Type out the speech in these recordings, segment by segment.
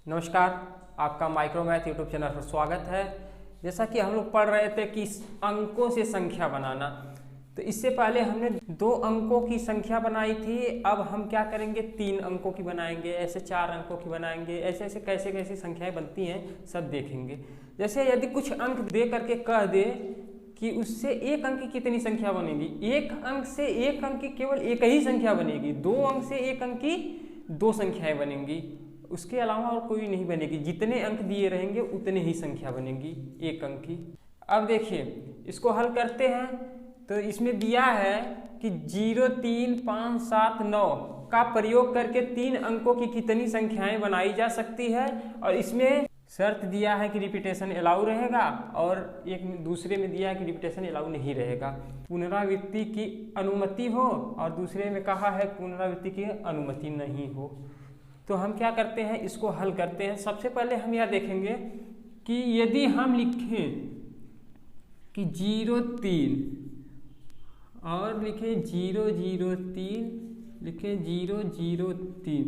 नमस्कार, आपका micro math YouTube channel पर स्वागत है। जैसा कि हम लोग पढ़ रहे थे कि अंकों से संख्या बनाना, तो इससे पहले हमने 2 अंकों की संख्या बनाई थी। अब हम क्या करेंगे, 3 अंकों की बनाएंगे, ऐसे 4 अंकों की बनाएंगे, ऐसे ऐसे कैसे कैसे संख्याएं बनती हैं सब देखेंगे। जैसे यदि कुछ अंक दे करके कह दे कि उससे 1 अंक की कितनी संख्या बनेगी, 1 अंक से 1 अंक की केवल एक ही संख्या बनेगी, 2 अंक से 1 अंक की 2 संख्याएं बनेंगी, उसके अलावा और कोई नहीं बनेगी। जितने अंक दिए रहेंगे उतने ही संख्या बनेगी 1 अंक की। अब देखिए इसको हल करते हैं, तो इसमें दिया है कि 0, 3, 5, 7, 9 का प्रयोग करके 3 अंकों की कितनी संख्याएं बनाई जा सकती है। और इसमें शर्त दिया है कि रिपीटेशन अलाउ रहेगा, और एक दूसरे में दिया है कि रिपीटेशन अलाउ नहीं रहेगा। पुनरावृत्ति की अनुमति हो, और दूसरे में कहा है पुनरावृत्ति की अनुमति नहीं हो। तो हम क्या करते हैं, इसको हल करते हैं। सबसे पहले हम यह देखेंगे कि यदि हम लिखें कि 0, 3 और लिखें 0, 0, 3, लिखें 0, 0, 3,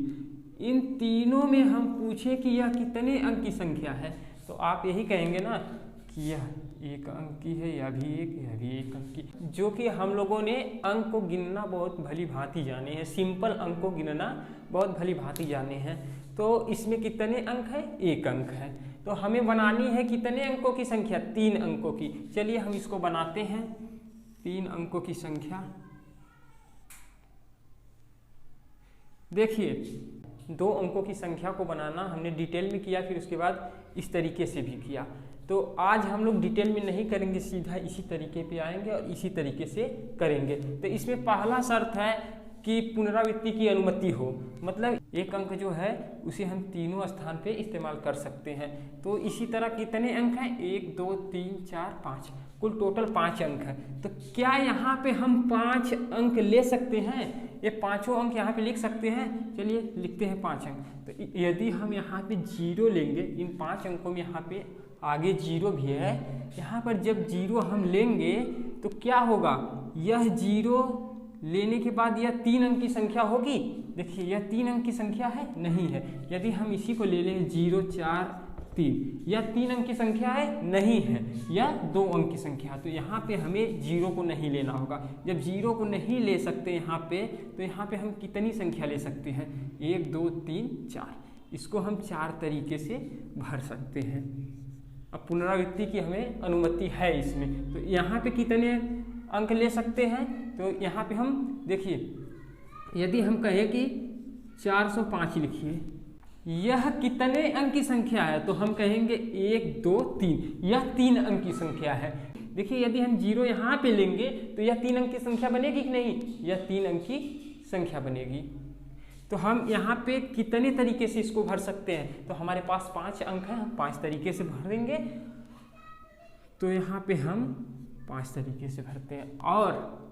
इन तीनों में हम पूछें कि यह कितने अंक की संख्या है, तो आप यही कहेंगे ना कि यह 1 अंक की है, यह भी 1 अंक की, जो कि हम लोगों ने अंक को गिनना बहुत भली भांति जाने हैं। सिंपल अंक को गिनना बहुत भली भांति जाने हैं। तो इसमें कितने अंक है, 1 अंक है। तो हमें बनानी है कितने अंकों की संख्या, 3 अंकों की। चलिए हम इसको बनाते हैं, 3 अंकों की संख्या। देखिए 2 अंकों की संख्या को बनाना हमने डिटेल में किया, फिर उसके बाद इस तरीके से भी किया। तो आज हम लोग डिटेल में नहीं करेंगे, सीधा इसी तरीके पे आएंगे और इसी तरीके से करेंगे। तो इसमें पहला शर्त है कि पुनरावृत्ति की अनुमति हो, मतलब 1 अंक जो है उसे हम तीनों स्थान पे इस्तेमाल कर सकते हैं। तो इसी तरह कितने अंक हैं, 1, 2, 3, 4, 5, कुल टोटल 5 अंक है। तो क्या यहाँ पे हम 5 अंक ले सकते हैं, ये पांचों अंक यहाँ पे लिख सकते हैं? चलिए लिखते हैं 5 अंक। तो यदि हम यहाँ पे 0 लेंगे, इन 5 अंकों में यहाँ पे आगे 0 भी है, यहाँ पर जब 0 हम लेंगे तो क्या होगा, यह 0 लेने के बाद यह 3 अंक की संख्या होगी। देखिए यह 3 अंक की संख्या है, नहीं है। यदि हम इसी को ले लें 0, 4, 3, यह 3 अंक की संख्या है, नहीं है, यह 2 अंक की संख्या। तो यहाँ पे हमें 0 को नहीं लेना होगा। जब 0 को नहीं ले सकते यहाँ पे, तो यहाँ पे हम कितनी संख्या ले सकते हैं, 1, 2, 3, 4। इसको हम 4 तरीके से भर सकते हैं। अब पुनरावृत्ति की हमें अनुमति है इसमें, तो यहाँ पे कितने अंक ले सकते हैं, तो यहाँ पे हम देखिए, यदि हम कहें कि 405 लिखिए, यह कितने अंक की संख्या है, तो हम कहेंगे 1, 2, 3, यह 3 अंक की संख्या है। देखिए यदि हम 0 यहाँ पे लेंगे तो यह 3 अंक की संख्या बनेगी कि नहीं, यह 3 अंक की संख्या बनेगी। तो हम यहाँ पे कितने तरीके से इसको भर सकते हैं, तो हमारे पास 5 अंक हैं, हम 5 तरीके से भर देंगे। तो यहाँ पे हम 5 तरीके से भरते हैं। और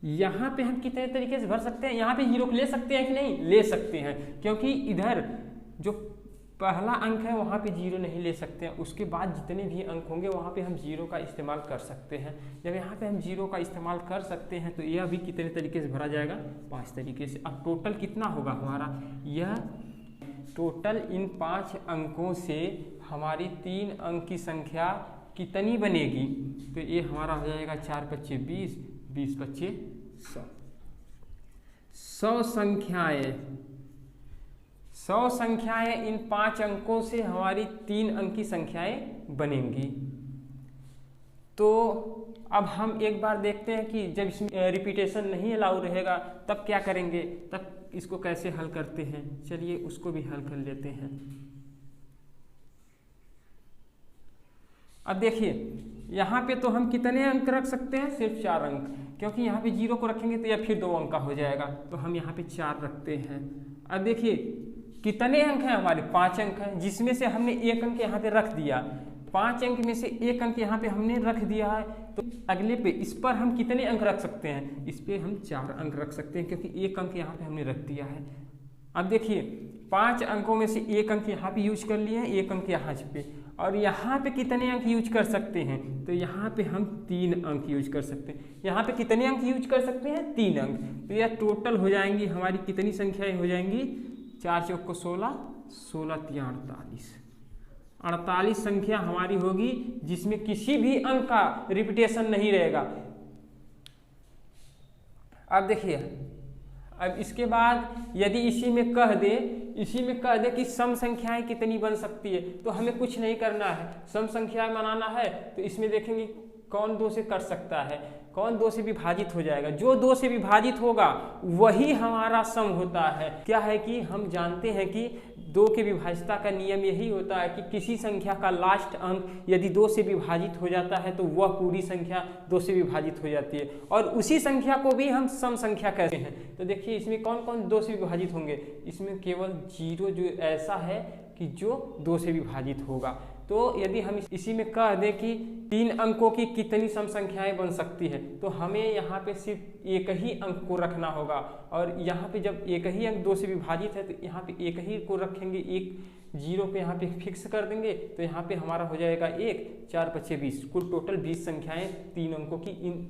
यहाँ पे हम कितने तरीके से भर सकते हैं, यहाँ पे 0 ले सकते हैं कि नहीं, ले सकते हैं, क्योंकि इधर जो पहला अंक है वहाँ पे 0 नहीं ले सकते हैं। उसके बाद जितने भी अंक होंगे वहाँ पे हम 0 का इस्तेमाल कर सकते हैं। जब यहाँ पे हम 0 का इस्तेमाल कर सकते हैं तो यह भी कितने तरीके से भरा जाएगा, 5 तरीके से। अब टोटल कितना होगा हमारा, यह टोटल इन 5 अंकों से हमारी 3 अंक की संख्या कितनी बनेगी, तो ये हमारा हो जाएगा 4 पच्चे 20, 20 पच्चे 100। 100 संख्याएं इन 5 अंकों से हमारी 3 अंक की संख्याएं बनेंगी। तो अब हम एक बार देखते हैं कि जब इसमें रिपीटेशन नहीं अलाउ रहेगा तब क्या करेंगे, तब इसको कैसे हल करते हैं। चलिए उसको भी हल कर लेते हैं। अब देखिए यहाँ पे तो हम कितने अंक रख सकते हैं, सिर्फ 4 अंक, क्योंकि यहाँ पे 0 को रखेंगे तो यह फिर 2 अंक का हो जाएगा, तो हम यहाँ पे 4 रखते हैं। अब देखिए कितने अंक हैं हमारे, 5 अंक हैं, जिसमें से हमने 1 अंक यहाँ पे रख दिया। 5 अंक में से 1 अंक यहाँ पे हमने रख दिया है, तो अगले पे इस पर हम कितने अंक रख सकते हैं, इस पे हम 4 अंक रख सकते हैं, क्योंकि 1 अंक यहाँ पे हमने रख दिया है। अब देखिए 5 अंकों में से 1 अंक यहाँ पे यूज कर लिए हैं, 1 अंक यहाँ पे, और यहाँ पे कितने अंक यूज कर सकते हैं, तो यहाँ पे हम 3 अंक यूज कर सकते हैं। यहाँ पे कितने अंक यूज कर सकते हैं, 3 अंक। तो यह टोटल हो जाएंगी हमारी कितनी संख्याएं हो जाएंगी, 4 चौक को 16, 16 तिया 48 संख्या हमारी होगी जिसमें किसी भी अंक का रिपीटेशन नहीं रहेगा। अब देखिए, अब इसके बाद यदि इसी में कह दे कि सम संख्याएं कितनी बन सकती है, तो हमें कुछ नहीं करना है। सम संख्याएं बनाना है तो इसमें देखेंगे कौन 2 से कट सकता है, कौन 2 से विभाजित हो जाएगा। जो 2 से विभाजित होगा वही हमारा सम होता है। क्या है कि हम जानते हैं कि 2 के विभाज्यता का नियम यही होता है कि किसी संख्या का लास्ट अंक यदि 2 से विभाजित हो जाता है तो वह पूरी संख्या 2 से विभाजित हो जाती है, और उसी संख्या को भी हम सम संख्या कहते हैं। तो देखिए इसमें कौन कौन 2 से विभाजित होंगे, इसमें केवल 0 जो ऐसा है कि जो 2 से विभाजित होगा। तो यदि हम इसी में कह दें कि 3 अंकों की कितनी सम संख्याएं बन सकती है, तो हमें यहाँ पे सिर्फ एक ही अंक को रखना होगा, और यहाँ पे जब एक ही अंक 2 से विभाजित है तो यहाँ पे एक ही को रखेंगे, एक 0 पे यहाँ पे फिक्स कर देंगे, तो यहाँ पे हमारा हो जाएगा 1 4 5 20, कुल टोटल 20 संख्याएं 3 अंकों की इन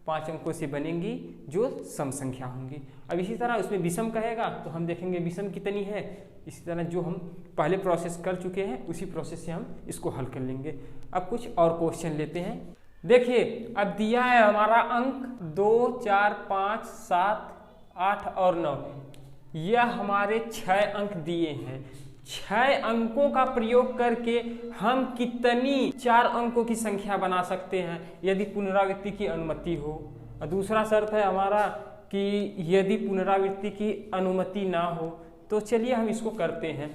5 अंकों से बनेंगी जो सम संख्या होंगी। अब इसी तरह उसमें विषम कहेगा तो हम देखेंगे विषम कितनी है। इसी तरह जो हम पहले प्रोसेस कर चुके हैं उसी प्रोसेस से हम इसको हल कर लेंगे। अब कुछ और क्वेश्चन लेते हैं। देखिए अब दिया है हमारा अंक 2 4 5 7 8 और 9, यह हमारे 6 अंक दिए हैं। 6 अंकों का प्रयोग करके हम कितनी 4 अंकों की संख्या बना सकते हैं यदि पुनरावृत्ति की अनुमति हो। और दूसरा शर्त है हमारा कि यदि पुनरावृत्ति की अनुमति ना हो। तो चलिए हम इसको करते हैं।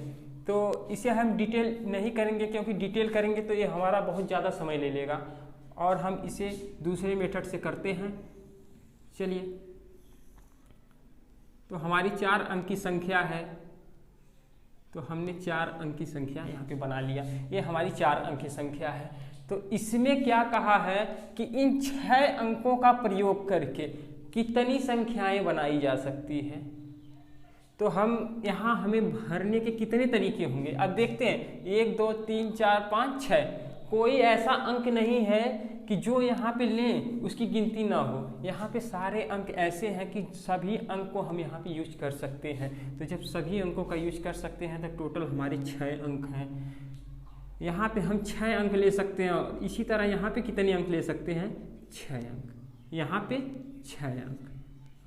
तो इसे हम डिटेल नहीं करेंगे क्योंकि डिटेल करेंगे तो ये हमारा बहुत ज़्यादा समय ले लेगा, और हम इसे दूसरे मेथड से करते हैं। चलिए, तो हमारी 4 अंक की संख्या है, तो हमने 4 अंक की संख्या यहाँ पे बना लिया। ये हमारी 4 अंक की संख्या है। तो इसमें क्या कहा है कि इन 6 अंकों का प्रयोग करके कितनी संख्याएं बनाई जा सकती है। तो हम यहाँ हमें भरने के कितने तरीके होंगे, अब देखते हैं। 1 2 3 4 5 6, कोई ऐसा अंक नहीं है कि जो यहाँ पे लें उसकी गिनती ना हो। यहाँ पे सारे अंक ऐसे हैं कि सभी अंक को हम यहाँ पे यूज कर सकते हैं। तो जब सभी अंकों का यूज कर सकते हैं तो टोटल हमारे 6 अंक हैं। यहाँ पे हम 6 अंक ले सकते हैं, और इसी तरह यहाँ पे कितने अंक ले सकते हैं, 6 अंक। यहाँ पे 6 अंक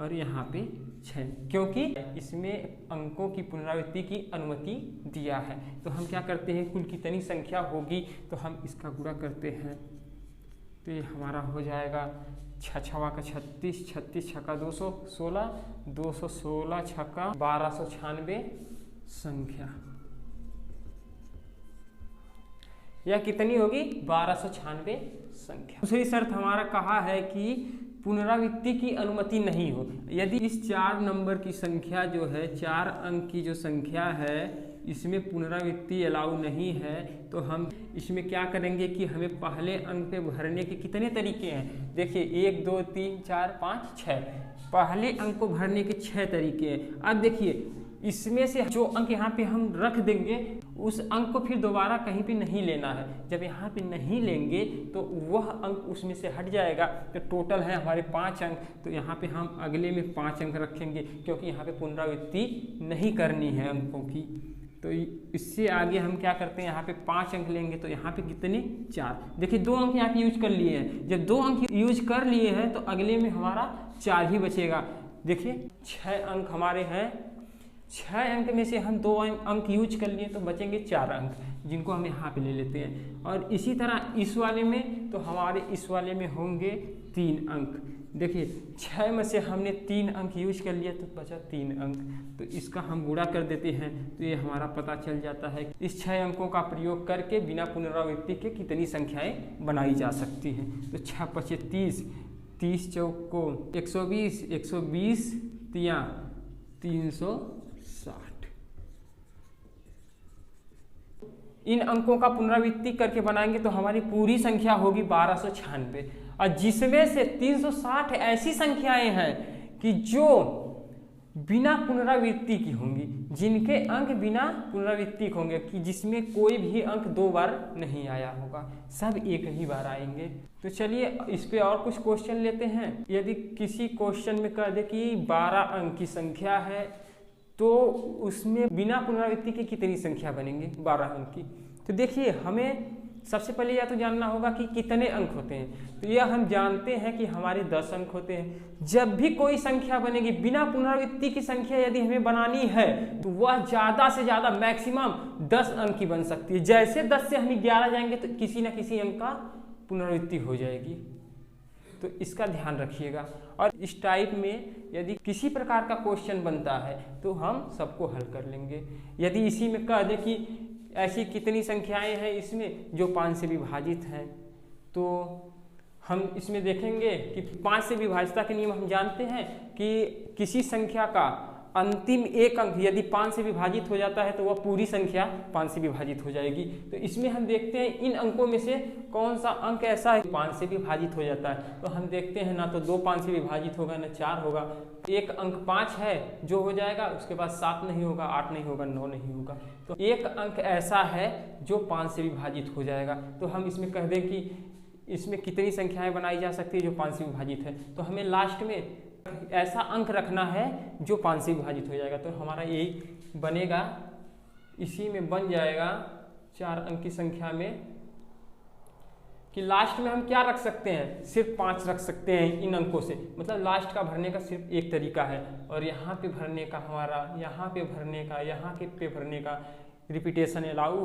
और यहाँ पे 6, क्योंकि इसमें अंकों की पुनरावृत्ति की अनुमति दिया है। तो हम क्या करते हैं, कुल कितनी संख्या होगी तो हम इसका गुणा करते हैं। तो ये हमारा हो जाएगा 6 छवा का 36, 36 छक्का 216, 216 छक्का 1296 संख्या। यह कितनी होगी, 1296 संख्या। दूसरी शर्त हमारा कहा है कि पुनरावृत्ति की अनुमति नहीं हो। यदि इस 4 नंबर की संख्या जो है, 4 अंक की जो संख्या है, इसमें पुनरावृत्ति अलाउ नहीं है, तो हम इसमें क्या करेंगे कि हमें पहले अंक पे भरने के कितने तरीके हैं। देखिए 1 2 3 4 5 6, पहले अंक को भरने के 6 तरीके हैं। अब देखिए इसमें से जो अंक यहाँ पे हम रख देंगे उस अंक को फिर दोबारा कहीं पे नहीं लेना है। जब यहाँ पे नहीं लेंगे तो वह अंक उसमें से हट जाएगा। तो टोटल है हमारे 5 अंक, तो यहाँ पे हम अगले में 5 अंक रखेंगे क्योंकि यहाँ पे पुनरावृत्ति नहीं करनी है अंकों की। तो इससे आगे हम क्या करते हैं, यहाँ पे 5 अंक लेंगे तो यहाँ पे कितने, 4। देखिए 2 अंक यहाँ पे यूज कर लिए हैं। जब 2 अंक यूज कर लिए हैं तो अगले में हमारा 4 ही बचेगा। देखिए 6 अंक हमारे हैं, 6 अंक में से हम 2 अंक यूज कर लिए तो बचेंगे 4 अंक, जिनको हम यहाँ पे ले लेते हैं। और इसी तरह इस वाले में, तो हमारे इस वाले में होंगे 3 अंक। देखिए 6 में से हमने 3 अंक यूज कर लिया तो बचा 3 अंक। तो इसका हम गुणा कर देते हैं तो ये हमारा पता चल जाता है इस 6 अंकों का प्रयोग करके बिना पुनरावृत्ति के कितनी संख्याएं बनाई जा सकती हैं। तो 6 5 30, 30 चौको 120, 120 तिया 360। इन अंकों का पुनरावृत्ति करके बनाएंगे तो हमारी पूरी संख्या होगी 1296, और जिसमें से 360 ऐसी संख्याएं हैं कि जो बिना पुनरावृत्ति की होंगी, जिनके अंक बिना पुनरावृत्ति के होंगे, कि जिसमें कोई भी अंक 2 बार नहीं आया होगा, सब एक ही बार आएंगे। तो चलिए इस पे और कुछ क्वेश्चन लेते हैं। यदि किसी क्वेश्चन में कह दे कि 12 अंक की संख्या है तो उसमें बिना पुनरावृत्ति के कितनी संख्या बनेंगे, 12 अंक की। तो देखिए हमें सबसे पहले यह तो जानना होगा कि कितने अंक होते हैं। तो यह हम जानते हैं कि हमारे 10 अंक होते हैं। जब भी कोई संख्या बनेगी बिना पुनरावृत्ति की संख्या यदि हमें बनानी है तो वह ज़्यादा से ज़्यादा मैक्सिमम 10 अंक की बन सकती है। जैसे 10 से हम 11 जाएंगे तो किसी न किसी अंक का पुनरावृत्ति हो जाएगी, तो इसका ध्यान रखिएगा। और इस टाइप में यदि किसी प्रकार का क्वेश्चन बनता है तो हम सबको हल कर लेंगे। यदि इसी में कह दे कि ऐसी कितनी संख्याएं हैं इसमें जो 5 से विभाजित हैं, तो हम इसमें देखेंगे कि 5 से विभाजितता के नियम हम जानते हैं कि किसी संख्या का अंतिम एक अंक यदि 5 से विभाजित हो जाता है तो वह पूरी संख्या 5 से विभाजित हो जाएगी। तो इसमें हम देखते हैं इन अंकों में से कौन सा अंक ऐसा है 5 से विभाजित हो जाता है। तो हम देखते हैं ना तो 2 5 से विभाजित होगा ना 4 होगा। एक अंक 5 है जो हो जाएगा, उसके बाद 7 नहीं होगा, 8 नहीं होगा, 9 नहीं होगा। तो एक अंक ऐसा है जो 5 से विभाजित हो जाएगा। तो हम इसमें कह दें कि इसमें कितनी संख्याएं बनाई जा सकती है जो 5 से विभाजित है। तो हमें लास्ट में ऐसा अंक रखना है जो 5 से विभाजित हो जाएगा। तो हमारा यही बनेगा, इसी में बन जाएगा 4 अंक की संख्या में कि लास्ट में हम क्या रख सकते हैं, सिर्फ 5 रख सकते हैं इन अंकों से। मतलब लास्ट का भरने का सिर्फ एक तरीका है, और यहाँ पे भरने का हमारा, यहाँ पे भरने का, यहाँ के पे भरने का रिपीटेशन अलाउ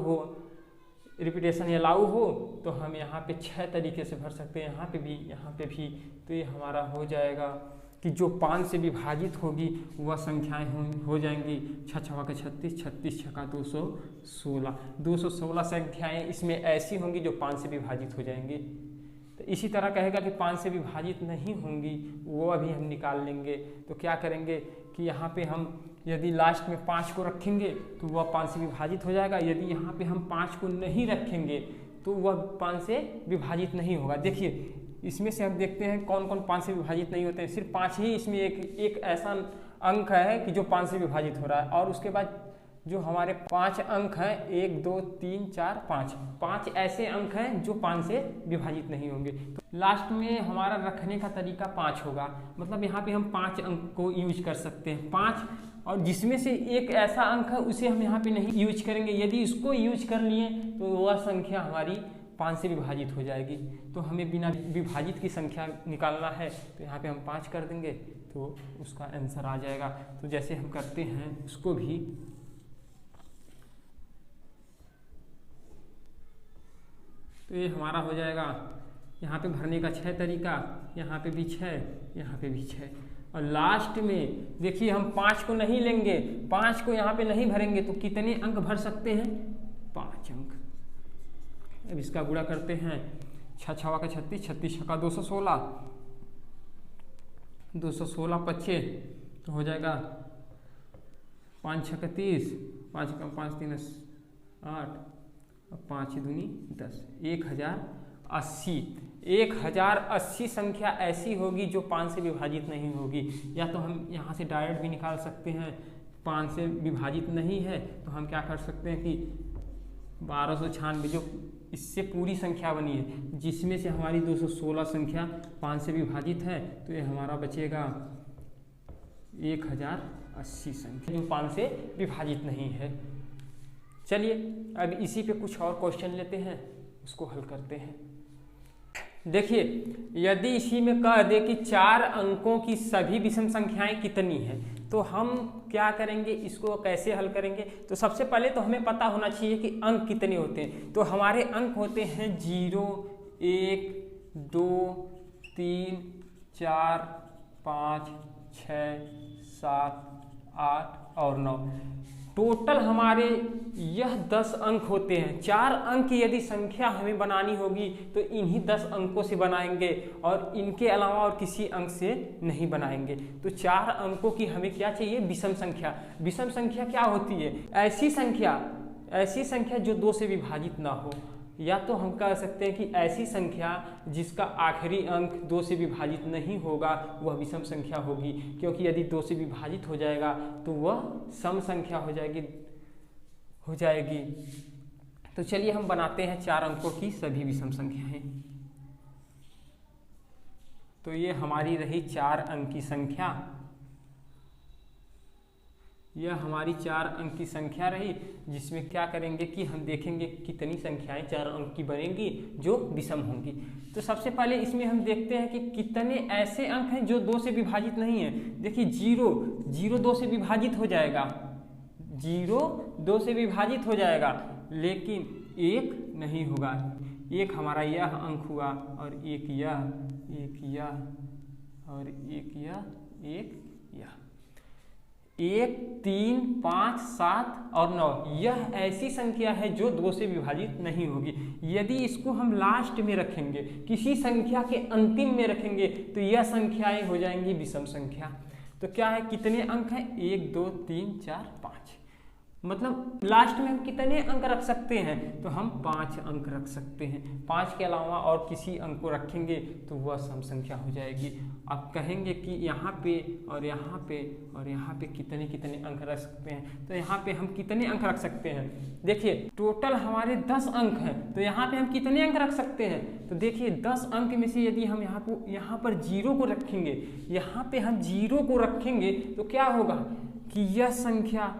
हो तो हम यहाँ पे 6 तरीके से भर सकते हैं, यहाँ पे भी, यहाँ पे भी। तो ये हमारा हो जाएगा कि जो 5 से विभाजित होगी वह संख्याएं हो जाएंगी 6 छवा के 36, 36 छका 216, 216 संख्याएं इसमें ऐसी होंगी जो 5 से विभाजित हो जाएंगी। तो इसी तरह कहेगा कि 5 से विभाजित नहीं होंगी, वो अभी हम निकाल लेंगे। तो क्या करेंगे कि यहाँ पे हम यदि लास्ट में 5 को रखेंगे तो वह 5 से विभाजित हो जाएगा। यदि यहाँ पे हम 5 को नहीं रखेंगे तो वह 5 से विभाजित नहीं होगा। देखिए इसमें से हम देखते हैं कौन कौन 5 से विभाजित नहीं होते हैं। सिर्फ 5 ही इसमें एक ऐसा अंक है कि जो 5 से विभाजित हो रहा है, और उसके बाद जो हमारे 5 अंक हैं 1 2 3 4 5 ऐसे अंक हैं जो 5 से विभाजित नहीं होंगे। तो लास्ट में हमारा रखने का तरीका 5 होगा। मतलब यहाँ पे हम 5 अंक को यूज कर सकते हैं, 5, और जिसमें से एक ऐसा अंक है उसे हम यहाँ पे नहीं यूज करेंगे। यदि इसको यूज कर लिए तो वह संख्या हमारी 5 से विभाजित हो जाएगी। तो हमें बिना विभाजित की संख्या निकालना है, तो यहाँ पे हम 5 कर देंगे तो उसका आंसर आ जाएगा। तो जैसे हम करते हैं उसको भी, तो ये हमारा हो जाएगा यहाँ पे भरने का 6 तरीका, यहाँ पे भी 6, यहाँ पे भी 6, और लास्ट में देखिए हम 5 को नहीं लेंगे, 5 को यहाँ पे नहीं भरेंगे तो कितने अंक भर सकते हैं, 5 अंक। अब इसका गुणा करते हैं, 6 छवा का 36, 36 छका 216, 216 25 तो हो जाएगा 5 छका 30, 5 कम 5 3 8 और 5 दूनी 10, 1080। 1080 संख्या ऐसी होगी जो 5 से विभाजित नहीं होगी। या तो हम यहाँ से डायरेक्ट भी निकाल सकते हैं, 5 से विभाजित नहीं है तो हम क्या कर सकते हैं कि 1296 जो इससे पूरी संख्या बनी है, जिसमें से हमारी 216 संख्या 5 से विभाजित है, तो ये हमारा बचेगा 1080 संख्या जो 5 से विभाजित नहीं है। चलिए अब इसी पे कुछ और क्वेश्चन लेते हैं, उसको हल करते हैं। देखिए यदि इसी में कह दे कि 4 अंकों की सभी विषम संख्याएं कितनी हैं, तो हम क्या करेंगे, इसको कैसे हल करेंगे। तो सबसे पहले तो हमें पता होना चाहिए कि अंक कितने होते हैं। तो हमारे अंक होते हैं 0 1 2 3 4 5 6 7 8 और 9। टोटल हमारे यह 10 अंक होते हैं। 4 अंक की यदि संख्या हमें बनानी होगी तो इन्हीं 10 अंकों से बनाएंगे, और इनके अलावा और किसी अंक से नहीं बनाएंगे। तो 4 अंकों की हमें क्या चाहिए, विषम संख्या। विषम संख्या क्या होती है, ऐसी संख्या जो 2 से विभाजित ना हो, या तो हम कह सकते हैं कि ऐसी संख्या जिसका आखिरी अंक 2 से विभाजित नहीं होगा वह विषम संख्या होगी, क्योंकि यदि 2 से विभाजित हो जाएगा तो वह सम संख्या हो जाएगी। तो चलिए हम बनाते हैं 4 अंकों की सभी विषम संख्याएं। तो ये हमारी रही 4 अंक की संख्या, यह हमारी 4 अंक की संख्या रही, जिसमें क्या करेंगे कि हम देखेंगे कितनी संख्याएं 4 अंक की बनेंगी जो विषम होंगी। तो सबसे पहले इसमें हम देखते हैं कि कितने ऐसे अंक हैं जो 2 से विभाजित नहीं है। देखिए 0 2 से विभाजित हो जाएगा, 0 2 से विभाजित हो जाएगा, लेकिन 1 नहीं होगा। एक हमारा यह अंक हुआ और एक यह और एक यह 1 3 5 7 और 9, यह ऐसी संख्या है जो 2 से विभाजित नहीं होगी। यदि इसको हम लास्ट में रखेंगे, किसी संख्या के अंतिम में रखेंगे, तो यह संख्याएं हो जाएंगी विषम संख्या। तो क्या है, कितने अंक हैं, 1 2 3 4 5, मतलब लास्ट में हम कितने अंक रख सकते हैं, तो हम 5 अंक रख सकते हैं। 5 के अलावा और किसी अंक को रखेंगे तो वह सम संख्या हो जाएगी। अब कहेंगे कि यहाँ पे और यहाँ पे और यहाँ पे कितने अंक रख सकते हैं, तो यहाँ पे हम कितने अंक रख सकते हैं। देखिए टोटल हमारे 10 अंक हैं, तो यहाँ पे हम कितने अंक रख सकते हैं, तो देखिए 10 अंक में से यदि हम यहाँ पर 0 को रखेंगे, यहाँ पे हम 0 को रखेंगे, तो क्या होगा कि यह संख्या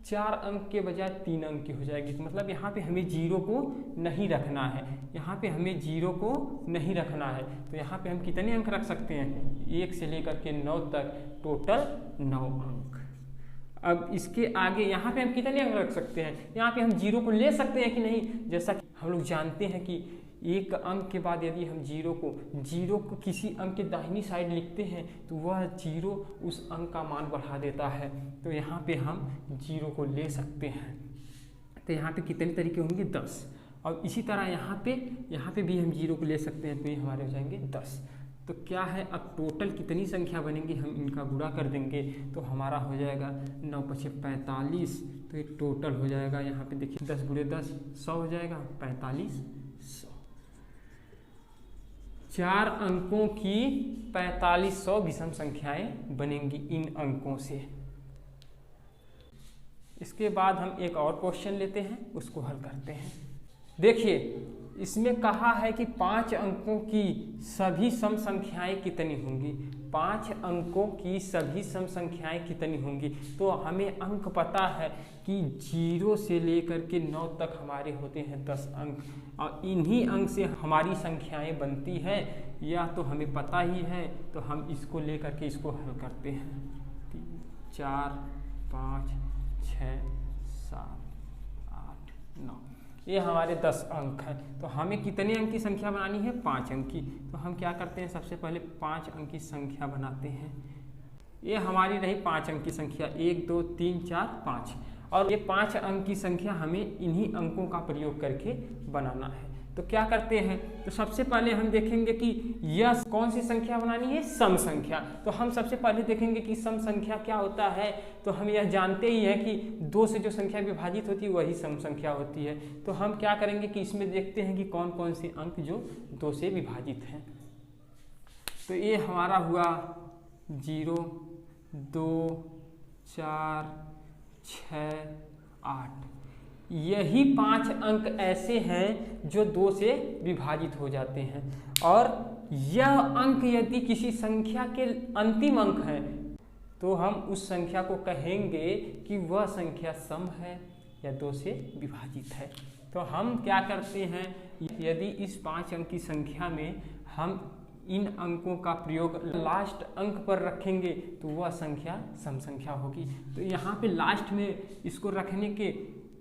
4 अंक के बजाय 3 अंक की हो जाएगी। तो मतलब यहाँ पे हमें 0 को नहीं रखना है, यहाँ पे हमें 0 को नहीं रखना है। तो यहाँ पे हम कितने अंक रख सकते हैं, 1 से लेकर के 9 तक, टोटल 9 अंक। अब इसके आगे यहाँ पे हम कितने अंक रख सकते हैं, यहाँ पे हम 0 को ले सकते हैं कि नहीं। जैसा कि हम लोग जानते हैं कि एक अंक के बाद यदि हम 0 को किसी अंक के दाहिनी साइड लिखते हैं, तो वह 0 उस अंक का मान बढ़ा देता है। तो यहाँ पे हम 0 को ले सकते हैं। तो यहाँ पे कितने तरीके होंगे, 10। और इसी तरह यहाँ पे भी हम 0 को ले सकते हैं, तो ये हमारे हो जाएंगे 10। तो क्या है, अब टोटल कितनी संख्या बनेंगी, हम इनका गुणा कर देंगे तो हमारा हो जाएगा 9 × 45। तो ये टोटल हो जाएगा, यहाँ पे देखिए 10 × 10 100 हो जाएगा, 45 100। 4 अंकों की 4500 विषम संख्याएं बनेंगी इन अंकों से। इसके बाद हम एक और क्वेश्चन लेते हैं, उसको हल करते हैं। देखिए इसमें कहा है कि 5 अंकों की सभी सम संख्याएं कितनी होंगी, 5 अंकों की सभी सम संख्याएं कितनी होंगी। तो हमें अंक पता है कि 0 से लेकर के 9 तक हमारे होते हैं 10 अंक, और इन्हीं अंक से हमारी संख्याएं बनती हैं, यह तो हमें पता ही है। तो हम इसको लेकर के इसको हल करते हैं। 3 4 5 6 7 8 9, ये हमारे 10 अंक हैं। तो हमें कितने अंक की संख्या बनानी है, 5 अंक की। तो हम क्या करते हैं, सबसे पहले 5 अंक की संख्या बनाते हैं। ये हमारी रही 5 अंक की संख्या, 1 2 3 4 5, और ये 5 अंक की संख्या हमें इन्हीं अंकों का प्रयोग करके बनाना है। तो क्या करते हैं, तो सबसे पहले हम देखेंगे कि यह कौन सी संख्या बनानी है, सम संख्या। तो हम सबसे पहले देखेंगे कि सम संख्या क्या होता है। तो हम यह जानते ही हैं कि 2 से जो संख्या विभाजित होती है वही सम संख्या होती है। तो हम क्या करेंगे कि इसमें देखते हैं कि कौन कौन से अंक जो 2 से विभाजित हैं। तो ये हमारा हुआ 0 2 4 6 8, यही 5 अंक ऐसे हैं जो 2 से विभाजित हो जाते हैं। और यह अंक यदि किसी संख्या के अंतिम अंक हैं, तो हम उस संख्या को कहेंगे कि वह संख्या सम है या 2 से विभाजित है। तो हम क्या करते हैं, यदि इस 5 अंक की संख्या में हम इन अंकों का प्रयोग लास्ट अंक पर रखेंगे, तो वह संख्या सम संख्या होगी। तो यहाँ पे लास्ट में इसको रखने के,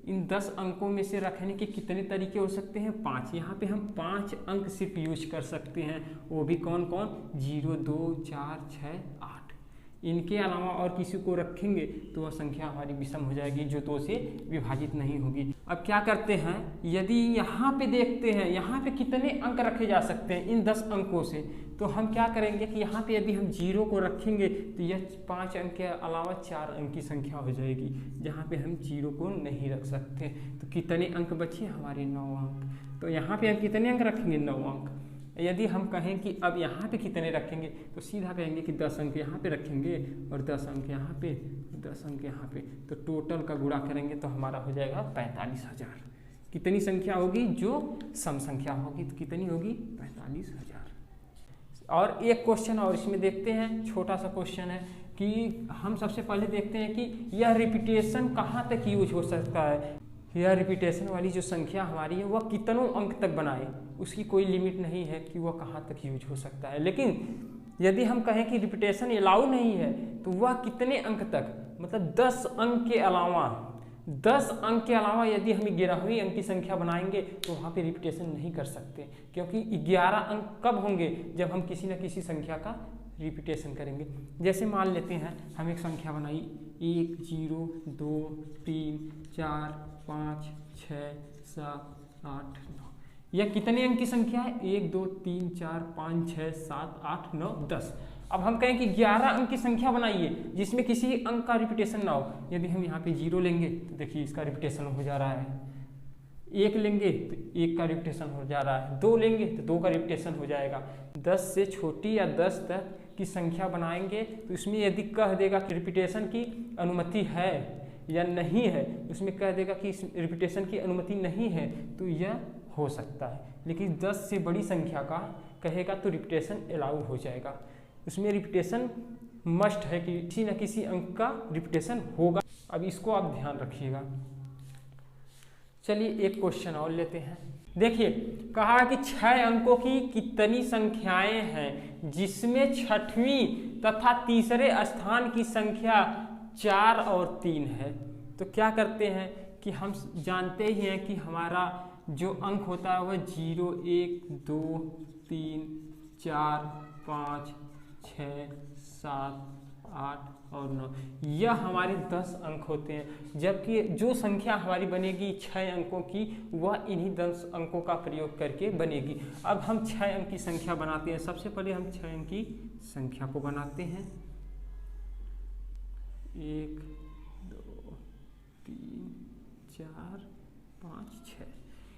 इन 10 अंकों में से रखने के कितने तरीके हो सकते हैं, 5। यहाँ पे हम 5 अंक सिर्फ यूज कर सकते हैं, वो भी कौन कौन, 0 2 4 6 8। इनके अलावा और किसी को रखेंगे तो वह संख्या हमारी विषम हो जाएगी, जो 2 से विभाजित नहीं होगी। अब क्या करते हैं, यदि यहाँ पे देखते हैं यहाँ पे कितने अंक रखे जा सकते हैं इन 10 अंकों से, तो हम क्या करेंगे कि यहाँ पे यदि हम 0 को रखेंगे तो यह 5 अंक के अलावा 4 अंक की संख्या हो जाएगी, जहाँ पे हम 0 को नहीं रख सकते। तो कितने अंक बचे हमारे, 9 अंक। तो यहाँ पे हम कितने अंक रखेंगे, 9 अंक। यदि हम कहें कि अब यहाँ पे कितने रखेंगे, तो सीधा कहेंगे कि 10 अंक यहाँ पे रखेंगे और 10 अंक यहाँ पे, 10 अंक यहाँ पे। तो टोटल का गुणा करेंगे तो हमारा हो जाएगा 45,000। कितनी संख्या होगी, जो सम संख्या होगी, तो कितनी होगी, 45,000। और एक क्वेश्चन और इसमें देखते हैं, छोटा सा क्वेश्चन है। कि हम सबसे पहले देखते हैं कि यह रिपीटेशन कहाँ तक यूज हो सकता है। यह रिपीटेशन वाली जो संख्या हमारी है वह कितनों अंक तक बनाए, उसकी कोई लिमिट नहीं है कि वह कहाँ तक यूज हो सकता है। लेकिन यदि हम कहें कि रिपीटेशन अलाउ नहीं है तो वह कितने अंक तक, मतलब 10 अंक के अलावा, 10 अंक के अलावा यदि हम 11वीं अंक की संख्या बनाएंगे तो वहाँ पे रिपीटेशन नहीं कर सकते, क्योंकि 11 अंक कब होंगे, जब हम किसी न किसी संख्या का रिपीटेशन करेंगे। जैसे मान लेते हैं हम एक संख्या बनाई 1 0 2 3 4 5 6 7 8 9, यह कितने अंक की संख्या है, 1 2 3 4 5 6 7 8 9 10। अब हम कहें कि 11 अंक की संख्या बनाइए जिसमें किसी अंक का रिपीटेशन ना हो। यदि हम यहाँ पे 0 लेंगे तो देखिए इसका रिपीटेशन हो जा रहा है, 1 लेंगे तो 1 का रिपीटेशन हो जा रहा है, 2 लेंगे तो 2 का रिपीटेशन हो जाएगा। 10 से छोटी या 10 तक की संख्या बनाएंगे तो इसमें यदि कह देगा कि रिपीटेशन की अनुमति है या नहीं है, उसमें कह देगा कि रिपीटेशन की अनुमति नहीं है तो यह हो सकता है। लेकिन 10 से बड़ी संख्या का कहेगा तो रिपीटेशन अलाउ हो जाएगा, उसमें रिपीटेशन मस्ट है कि किसी न किसी अंक का रिपीटेशन होगा। अब इसको आप ध्यान रखिएगा। चलिए एक क्वेश्चन और लेते हैं। देखिए कहा कि 6 अंकों की कितनी संख्याएं हैं जिसमें छठवीं तथा तीसरे स्थान की संख्या 4 और 3 है। तो क्या करते हैं कि हम जानते ही हैं कि हमारा जो अंक होता है वह 0 1 2 3 4 5 6 7 8 और 9, यह हमारे 10 अंक होते हैं। जबकि जो संख्या हमारी बनेगी 6 अंकों की वह इन्हीं 10 अंकों का प्रयोग करके बनेगी। अब हम 6 अंक की संख्या बनाते हैं। सबसे पहले हम 6 अंक की संख्या को बनाते हैं। 1 2 3 4 5 6,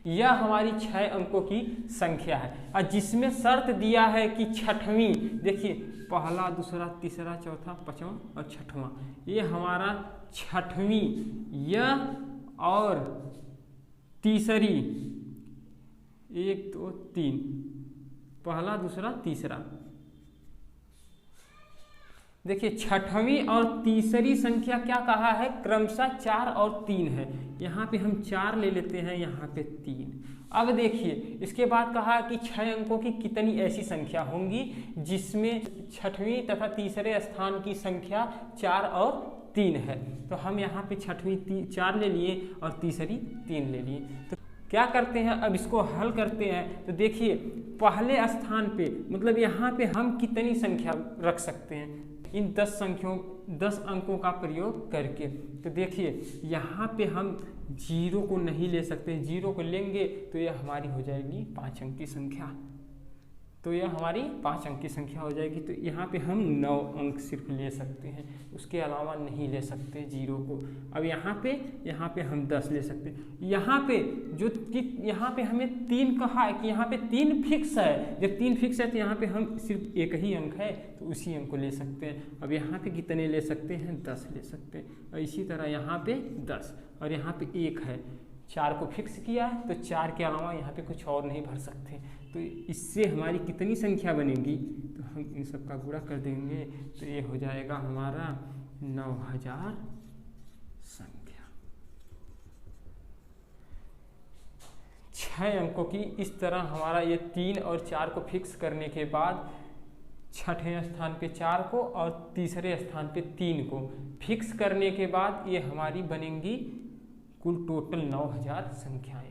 यह हमारी 6 अंकों की संख्या है और जिसमें शर्त दिया है कि छठवीं, देखिए पहला दूसरा तीसरा चौथा पांचवा और छठवां, ये हमारा छठवीं यह और तीसरी 1 2 3, पहला दूसरा तीसरा, देखिए छठवीं और तीसरी संख्या क्या कहा है, क्रमशः 4 और 3 है। यहाँ पे हम 4 ले लेते हैं, यहाँ पे 3। अब देखिए इसके बाद कहा कि 6 अंकों की कितनी ऐसी संख्या होंगी जिसमें छठवीं तथा तीसरे स्थान की संख्या 4 और 3 है। तो हम यहाँ पे छठवीं 4 ले लिए और तीसरी 3 ले लिए। तो क्या करते हैं, अब इसको हल करते हैं। तो देखिए पहले स्थान पे मतलब यहाँ पे हम कितनी संख्या रख सकते हैं इन 10 अंकों का प्रयोग करके। तो देखिए यहाँ पे हम 0 को नहीं ले सकते, 0 को लेंगे तो यह हमारी हो जाएगी 5 अंक की संख्या, तो यह हमारी 5 अंक की संख्या हो जाएगी। तो यहाँ पे हम 9 अंक सिर्फ ले सकते हैं, उसके अलावा नहीं ले सकते 0 को। अब यहाँ पे हम 10 ले सकते हैं। यहाँ पे हमें 3 कहा है कि यहाँ पे 3 फिक्स है। जब 3 फिक्स है तो यहाँ पे हम सिर्फ एक ही अंक है तो उसी अंक को ले सकते हैं। अब यहाँ पे कितने ले सकते हैं, 10 ले सकते हैं। और इसी तरह यहाँ पे 10 और यहाँ पे 1 है, 4 को फिक्स किया है तो 4 के अलावा यहाँ पे कुछ और नहीं भर सकते। तो इससे हमारी कितनी संख्या बनेगी, तो हम इन सब का गुणा कर देंगे तो ये हो जाएगा हमारा 9000 संख्या। 6 अंकों की इस तरह हमारा ये 3 और 4 को फिक्स करने के बाद छठे स्थान पे 4 को और तीसरे स्थान पे 3 को फिक्स करने के बाद ये हमारी बनेंगी कुल टोटल 9000 संख्याएं।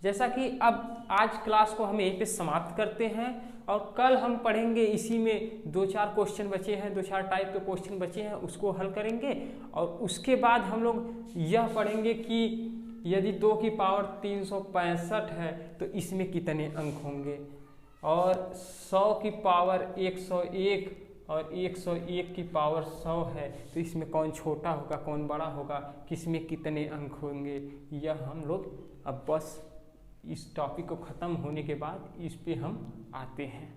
जैसा कि अब आज क्लास को हम यहीं पे समाप्त करते हैं और कल हम पढ़ेंगे, इसी में 2-4 क्वेश्चन बचे हैं, 2-4 टाइप के क्वेश्चन बचे हैं, उसको हल करेंगे। और उसके बाद हम लोग यह पढ़ेंगे कि यदि 2 की पावर 365 है तो इसमें कितने अंक होंगे, और 100 की पावर 101 और 101 की पावर 100 है तो इसमें कौन छोटा होगा कौन बड़ा होगा, किसमें कितने अंक होंगे, यह हम लोग अब बस इस टॉपिक को ख़त्म होने के बाद इस पे हम आते हैं।